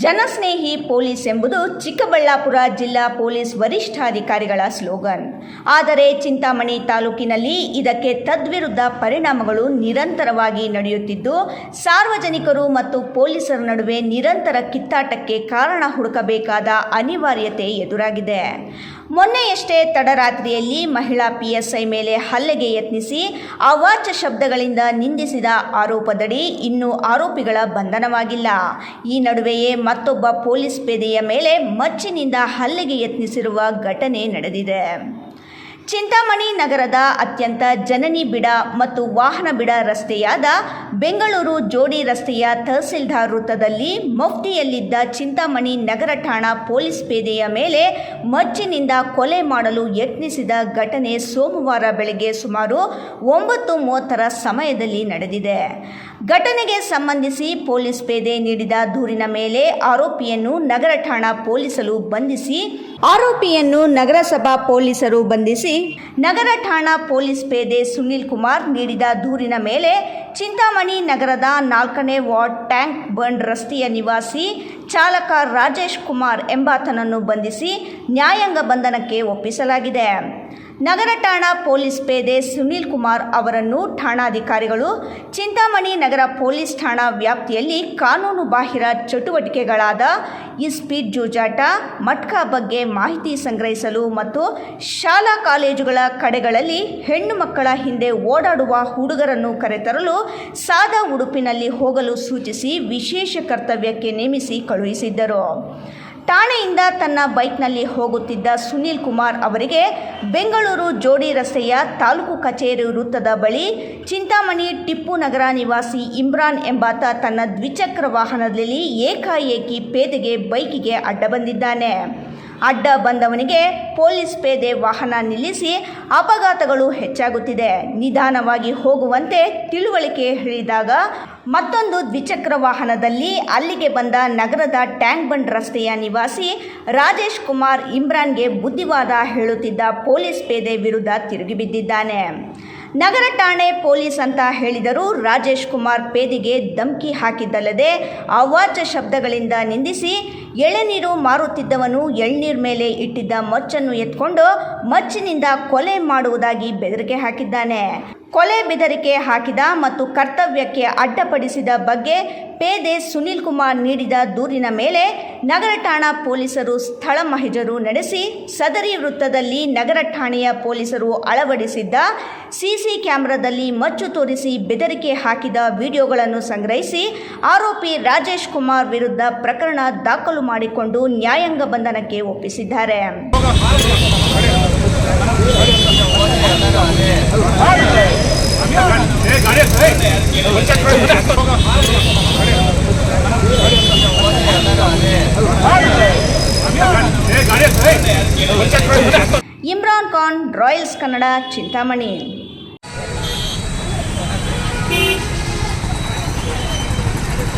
ಜನಸ್ನೇಹಿ police ಎಂಬುದು ಚಿಕ್ಕಬಳ್ಳಾಪುರ ಜಿಲ್ಲಾ police ವರಿಷ್ಠಾಧಿಕಾರಿಗಳ slogan. ಆದರೆ ಚಿಂತಾಮಣಿ ತಾಲೂಕಿನಲ್ಲಿ ಇದಕ್ಕೆ ತದ್ವಿರುದ್ಧ ಪರಿಣಾಮಗಳು ನಿರಂತರವಾಗಿ ನಡೆಯುತ್ತಿದ್ದು, ಸಾರ್ವಜನಿಕರು ಮತ್ತು ಪೊಲೀಸರ ನಡುವೆ ನಿರಂತರ ಕಿತ್ತಾಟಕ್ಕೆ ಕಾರಣ ಹುಡುಕಬೇಕಾದ ಅನಿವಾರ್ಯತೆ ಎದುರಾಗಿದೆ. ಮೊನ್ನೆಯಷ್ಟೇ ತಡರಾತ್ರಿಯಲ್ಲಿ ಮಹಿಳಾ PSI ಮೇಲೆ ಹಲ್ಲೆಗೆ ಯತ್ನಿಸಿ ಅವಾಚ್ಯ ಶಬ್ದಗಳಿಂದ ನಿಂದಿಸಿದ ಆರೋಪದಡಿ ಇನ್ನೂ ಆರೋಪಿಗಳ ಬಂಧನವಾಗಿಲ್ಲ. ಈ ನಡುವೆಯೇ ಮತ್ತೊಬ್ಬ ಪೊಲೀಸ್ ಪೇದೆಯ ಮೇಲೆ ಮಚ್ಚಿನಿಂದ ಹಲ್ಲೆಗೆ ಯತ್ನಿಸಿರುವ ಘಟನೆ ನಡೆದಿದೆ. ಚಿಂತಾಮಣಿ ನಗರದ ಅತ್ಯಂತ ಜನನಿ ಬಿಡ ಮತ್ತು ವಾಹನ ಬಿಡ ರಸ್ತೆಯಾದ ಬೆಂಗಳೂರು ಜೋಡಿ ರಸ್ತೆಯ ತಹಸೀಲ್ದಾರ್ ವೃತ್ತದಲ್ಲಿ ಮಫ್ತಿಯಲ್ಲಿದ್ದ ಚಿಂತಾಮಣಿ ನಗರ ಠಾಣಾ ಪೊಲೀಸ್ ಪೇದೆಯ ಮೇಲೆ ಮಚ್ಚಿನಿಂದ ಕೊಲೆ ಮಾಡಲು ಯತ್ನಿಸಿದ ಘಟನೆ ಸೋಮವಾರ ಬೆಳಗ್ಗೆ ಸುಮಾರು 9:30 ಸಮಯದಲ್ಲಿ ನಡೆದಿದೆ. ಘಟನೆಗೆ ಸಂಬಂಧಿಸಿ ಪೊಲೀಸ್ ಪೇದೆ ನೀಡಿದ ದೂರಿನ ಮೇಲೆ ಆರೋಪಿಯನ್ನು ನಗರ ಠಾಣಾ ಪೊಲೀಸರು ಬಂಧಿಸಿ ನಗರ ಠಾಣಾ ಪೊಲೀಸ್ ಪೇದೆ ಸುನೀಲ್ ಕುಮಾರ್ ನೀಡಿದ ದೂರಿನ ಮೇಲೆ ಚಿಂತಾಮಣಿ ನಗರದ 4ನೇ ವಾರ್ಡ್ ಟ್ಯಾಂಕ್ ಬಂಡ್ ರಸ್ತೆಯ ನಿವಾಸಿ ಚಾಲಕ ರಾಜೇಶ್ ಕುಮಾರ್ ಎಂಬಾತನನ್ನು ಬಂಧಿಸಿ ನ್ಯಾಯಾಂಗ ಬಂಧನಕ್ಕೆ ಒಪ್ಪಿಸಲಾಗಿದೆ. ನಗರ ಠಾಣಾ ಪೊಲೀಸ್ ಪೇದೆ ಸುನೀಲ್ ಕುಮಾರ್ ಅವರನ್ನು ಠಾಣಾಧಿಕಾರಿಗಳು ಚಿಂತಾಮಣಿ ನಗರ ಪೊಲೀಸ್ ಠಾಣಾ ವ್ಯಾಪ್ತಿಯಲ್ಲಿ ಕಾನೂನು ಬಾಹಿರ ಚಟುವಟಿಕೆಗಳಾದ ಇಸ್ಪೀಟ್ ಜೂಜಾಟ, ಮಟ್ಕಾ ಬಗ್ಗೆ ಮಾಹಿತಿ ಸಂಗ್ರಹಿಸಲು ಮತ್ತು ಶಾಲಾ ಕಾಲೇಜುಗಳ ಕಡೆಗಳಲ್ಲಿ ಹೆಣ್ಣು ಮಕ್ಕಳ ಹಿಂದೆ ಓಡಾಡುವ ಹುಡುಗರನ್ನು ಕರೆತರಲು ಸಾದಾ ಉಡುಪಿನಲ್ಲಿ ಹೋಗಲು ಸೂಚಿಸಿ ವಿಶೇಷ ಕರ್ತವ್ಯಕ್ಕೆ ನೇಮಿಸಿ ಕಳುಹಿಸಿದ್ದರು. ಠಾಣೆಯಿಂದ ತನ್ನ ಬೈಕ್ನಲ್ಲಿ ಹೋಗುತ್ತಿದ್ದ ಸುನೀಲ್ ಕುಮಾರ್ ಅವರಿಗೆ ಬೆಂಗಳೂರು ಜೋಡಿ ರಸ್ತೆಯ ತಾಲೂಕು ಕಚೇರಿ ವೃತ್ತದ ಬಳಿ ಚಿಂತಾಮಣಿ ಟಿಪ್ಪು ನಗರ ನಿವಾಸಿ ಇಮ್ರಾನ್ ಎಂಬಾತ ತನ್ನ ದ್ವಿಚಕ್ರ ವಾಹನದಲ್ಲಿ ಏಕಾಏಕಿ ಪೇದೆಗೆ ಬೈಕಿಗೆ ಅಡ್ಡ ಬಂದಿದ್ದಾನೆ. ಅಡ್ಡ ಬಂದವನಿಗೆ ಪೊಲೀಸ್ ಪೇದೆ ವಾಹನ ನಿಲ್ಲಿಸಿ ಅಪಘಾತಗಳು ಹೆಚ್ಚಾಗುತ್ತಿದೆ, ನಿಧಾನವಾಗಿ ಹೋಗುವಂತೆ ತಿಳುವಳಿಕೆ ಹೇಳಿದಾಗ ಮತ್ತೊಂದು ದ್ವಿಚಕ್ರ ವಾಹನದಲ್ಲಿ ಅಲ್ಲಿಗೆ ಬಂದ ನಗರದ ಟ್ಯಾಂಕ್ ಬಂಡ್ ರಸ್ತೆಯ ನಿವಾಸಿ ರಾಜೇಶ್ ಕುಮಾರ್ ಇಮ್ರಾನ್ಗೆ ಬುದ್ಧಿವಾದ ಹೇಳುತ್ತಿದ್ದ ಪೊಲೀಸ್ ಪೇದೆ ವಿರುದ್ಧ ತಿರುಗಿಬಿದ್ದಿದ್ದಾನೆ. ನಗರ ಠಾಣೆ ಪೊಲೀಸ್ ಅಂತ ಹೇಳಿದರೂ ರಾಜೇಶ್ ಕುಮಾರ್ ಪೇದೆಗೆ ಧಮಕಿ ಹಾಕಿದ್ದಲ್ಲದೆ ಅವಾಚ್ಯ ಶಬ್ದಗಳಿಂದ ನಿಂದಿಸಿ ಎಳೆನೀರು ಮಾರುತ್ತಿದ್ದವನು ಎಳ್ನೀರು ಮೇಲೆ ಇಟ್ಟಿದ್ದ ಮಚ್ಚನ್ನು ಎತ್ಕೊಂಡು ಮಚ್ಚಿನಿಂದ ಕೊಲೆ ಮಾಡುವುದಾಗಿ ಬೆದರಿಕೆ ಹಾಕಿದ್ದಾನೆ. ಕೊಲೆ ಬೆದರಿಕೆ ಹಾಕಿದ ಮತ್ತು ಕರ್ತವ್ಯಕ್ಕೆ ಅಡ್ಡಪಡಿಸಿದ ಬಗ್ಗೆ ಪೇದೆ ಸುನೀಲ್ ಕುಮಾರ್ ನೀಡಿದ ದೂರಿನ ಮೇಲೆ ನಗರ ಠಾಣಾ ಪೊಲೀಸರು ಸ್ಥಳ ಮಹಜರು ನಡೆಸಿ ಸದರಿ ವೃತ್ತದಲ್ಲಿ ನಗರ ಠಾಣೆಯ ಪೊಲೀಸರು ಅಳವಡಿಸಿದ್ದ ಸಿಸಿ ಕ್ಯಾಮೆರಾದಲ್ಲಿ ಮಚ್ಚು ತೋರಿಸಿ ಬೆದರಿಕೆ ಹಾಕಿದ ವಿಡಿಯೋಗಳನ್ನು ಸಂಗ್ರಹಿಸಿ ಆರೋಪಿ ರಾಜೇಶ್ ಕುಮಾರ್ ವಿರುದ್ಧ ಪ್ರಕರಣ ದಾಖಲು ಮಾಡಿಕೊಂಡು ನ್ಯಾಯಾಂಗ ಬಂಧನಕ್ಕೆ ಒಪ್ಪಿಸಿದ್ದಾರೆ. ಇಮ್ರಾನ್ ಖಾನ್, ರಾಯಲ್ಸ್ ಕನ್ನಡ, ಚಿಂತಾಮಣಿ.